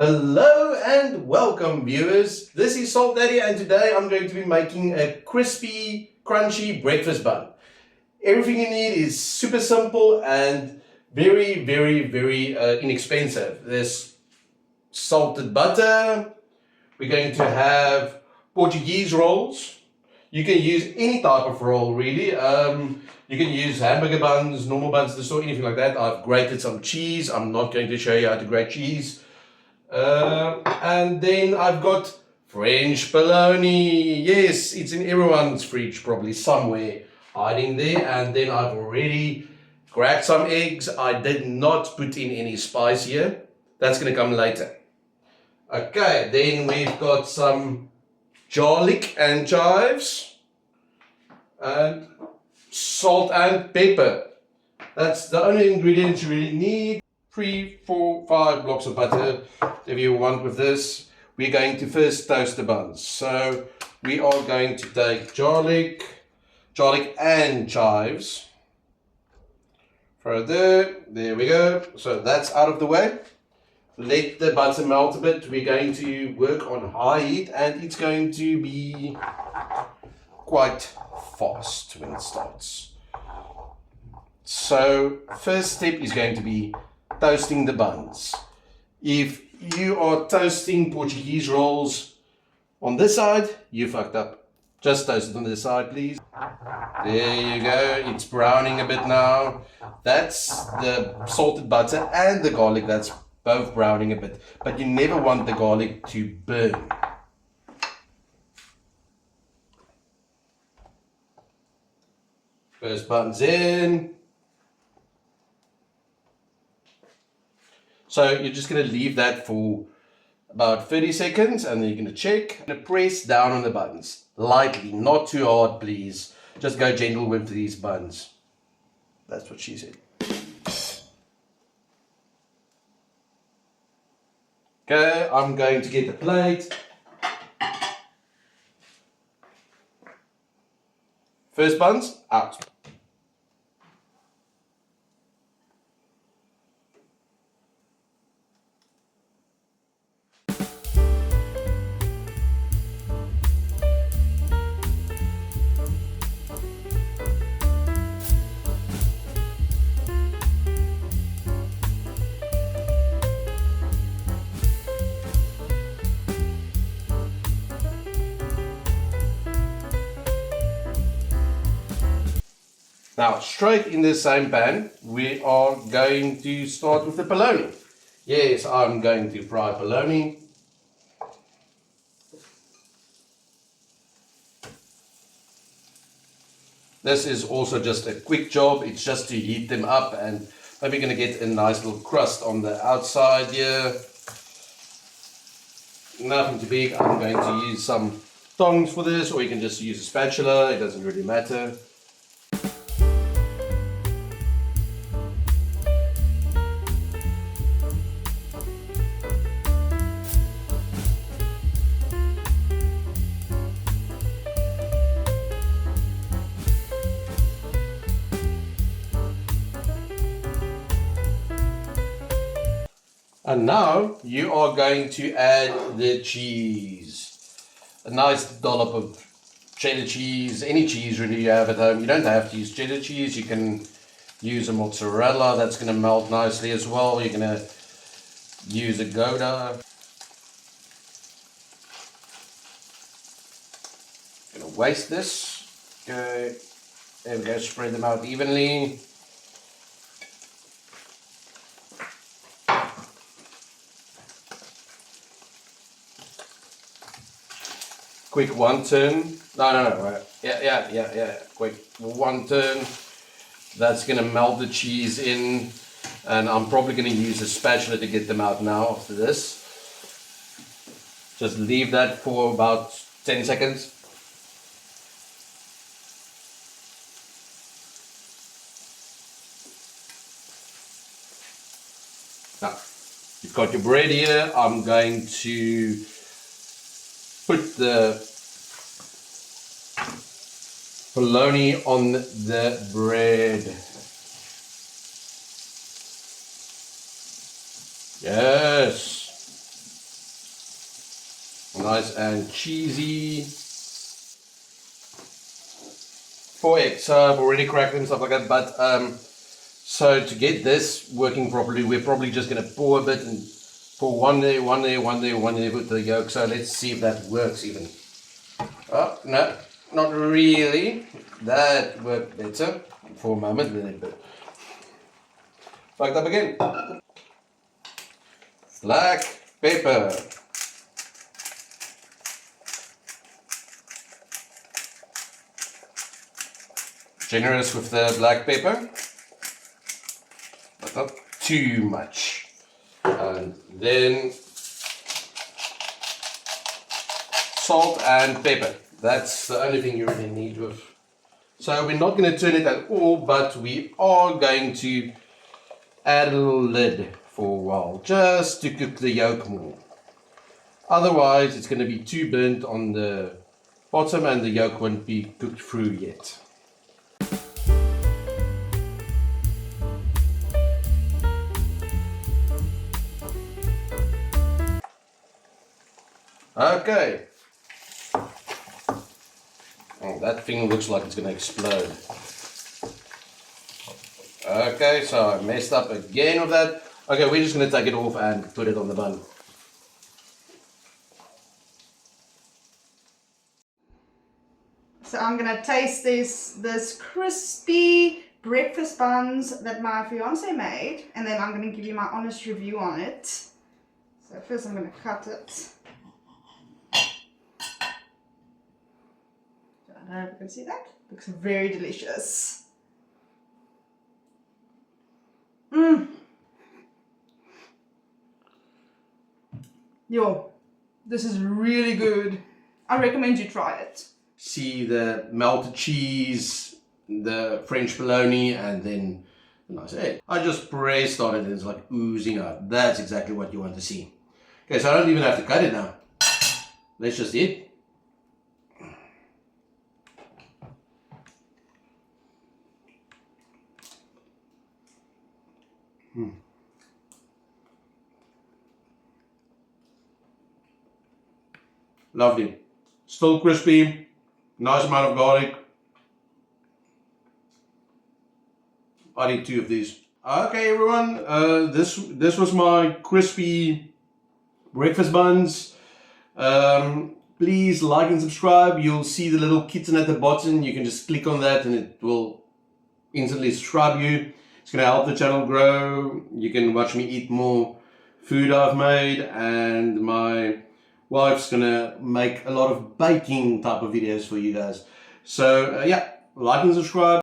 Hello and welcome viewers, this is Salt Daddy and today I'm going to be making a crispy, crunchy breakfast bun. Everything you need is super simple and very inexpensive. There's salted butter, we're going to have Portuguese rolls. You can use any type of roll really. You can use hamburger buns, normal buns, anything like that. I've grated some cheese. I'm not going to show you how to grate cheese. And then I've got French polony. Yes, it's in everyone's fridge, probably somewhere hiding there. And then I've already cracked some eggs. I did not put in any spice here. That's going to come later. Okay, then we've got some garlic and chives. And salt and pepper. That's the only ingredients you really need. 3, 4, 5 blocks of butter if you want with this. We're going to first toast the buns. So we are going to take garlic and chives. Throw there we go. So that's out of the way. Let the butter melt a bit. We're going to work on high heat and it's going to be quite fast when it starts. So first step is going to be toasting the buns. If you are toasting Portuguese rolls on this side, you fucked up. Just toast it on this side, please. There you go. It's browning a bit now. That's the salted butter and the garlic. That's both browning a bit. But you never want the garlic to burn. First bun's in. So you're just going to leave that for about 30 seconds and then you're going to check. You're going to press down on the buns. Lightly, not too hard please. Just go gentle with these buns. That's what she said. Okay, I'm going to get the plate. First buns, out. Now, straight in the same pan, we are going to start with the polony. Yes, I'm going to fry polony. This is also just a quick job. It's just to heat them up and maybe going to get a nice little crust on the outside here. Nothing too big. I'm going to use some tongs for this, or you can just use a spatula. It doesn't really matter. And now you are going to add the cheese. A nice dollop of cheddar cheese, any cheese really you have at home. You don't have to use cheddar cheese, you can use a mozzarella, that's going to melt nicely as well. You're going to use a Gouda. Going to waste this. Okay, there we go, spread them out evenly. Quick one turn. No, right. Yeah. Quick one turn. That's gonna melt the cheese in, and I'm probably gonna use a spatula to get them out now after this. Just leave that for about 10 seconds. Now, you've got your bread here. I'm going to put the polony on the bread. Yes. nice and cheesy. 4 eggs. So I've already cracked them and stuff like that. But so to get this working properly, we're probably just going to pour a bit and pour one there with the yolk. So let's see if that works even. Oh, no, not really. That worked better for a moment, then it fucked up again. Black pepper. Generous with the black pepper, but not too much. And then salt and pepper. That's the only thing you really need with. So we're not going to turn it at all, but we are going to add a little lid for a while, just to cook the yolk more. Otherwise, it's going to be too burnt on the bottom and the yolk won't be cooked through yet. Okay. Oh, that thing looks like it's going to explode. Okay, so I messed up again with that. Okay, we're just going to take it off and put it on the bun. So I'm going to taste this crispy breakfast buns that my fiance made, and then I'm going to give you my honest review on it. So first I'm going to cut it. I don't know if you can see that. Looks very delicious. Yo, this is really good. I recommend you try it. See the melted cheese, the French polony, and then the nice egg. I just pressed on it and it's like oozing out. That's exactly what you want to see. Okay, so I don't even have to cut it now. Let's just eat. Lovely. Still crispy. Nice amount of garlic. I need 2 of these. Okay, everyone. This was my crispy breakfast buns. Please like and subscribe. You'll see the little kitten at the bottom. You can just click on that and it will instantly subscribe you. It's going to help the channel grow. You can watch me eat more food I've made, and my wife's going to make a lot of baking type of videos for you guys. So yeah, like and subscribe.